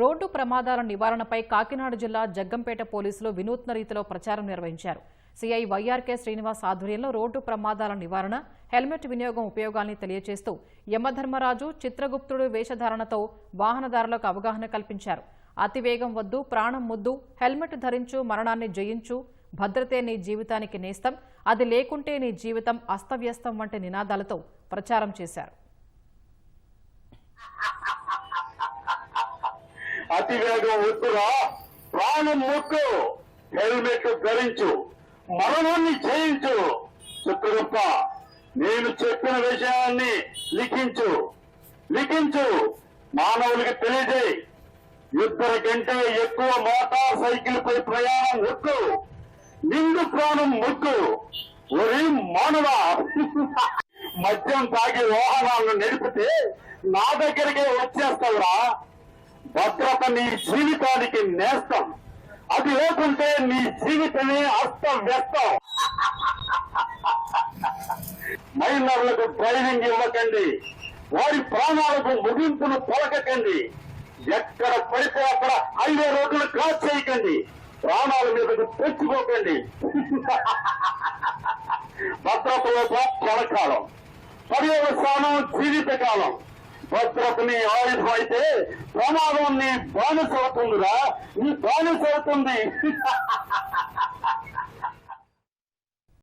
Road ప్రమాదాల నివారణపై కాకినాడ జిల్లా జగ్గంపేట పోలీసులు వినూత్న రీతిలో ప్రచారం నిర్వహించారు. సిఐ వైఆర్కే శ్రీనివాస్ ఆధ్వర్యంలో రోడ్డు ప్రమాదాల నివారణ, హెల్మెట్ వినియోగం ఉపయోగాల్ని తెలియజేస్తూ యమధర్మరాజు, చిత్రగుప్తుడు వేషధారణతో వాహనదారులకు అవగాహన కల్పించారు. అతివేగం వద్దు, ప్రాణం ముద్దు, హెల్మెట్ ధరించు, మరణాన్ని జయించు, భద్రతే నీ జీవితానికి నేస్తం, అది లేకుంటే నీ జీవితం అస్తవ్యస్తం వంటి నినాదాలతో ప్రచారం చేశారు. అతివేగం వద్దురా, ప్రాణం ముద్దు, హెల్మెట్ ధరించు, మరణాన్ని జయించు. చిత్రగుప్త, నేను చెప్పిన విషయాన్ని లిఖించు, మానవులకి తెలియజేయి. ఇద్దరి కంటే ఎక్కువ మోటార్ సైకిల్ పై ప్రయాణం వద్దు, నిండు ప్రాణం వద్దు. ఒరే మానవా, మద్యం తాగి వాహనాలను నడిపితే నా దగ్గరికే వచ్చేస్తావురా. భద్రత నీ జీవితానికి నేస్తం, అది లేకుంటే నీ జీవితమే అస్తవ్యస్తం. మైనర్లకు డ్రైవింగ్ ఇవ్వకండి, వారి ప్రాణాలకు ముగింపును పలకకండి. ఎక్కడ పడితే అక్కడ హైవే రోడ్లను క్రాస్ చేయకండి, ప్రాణాల మీదకు తెచ్చుకోకండి. భద్రతలో క్షణకాలం, పర్యవసానం జీవితకాలం. భద్రత నీ ఆయుధం అయితే ప్రమాదం నీ బానిస అవుతుందిరా, నీ బానిస అవుతుంది.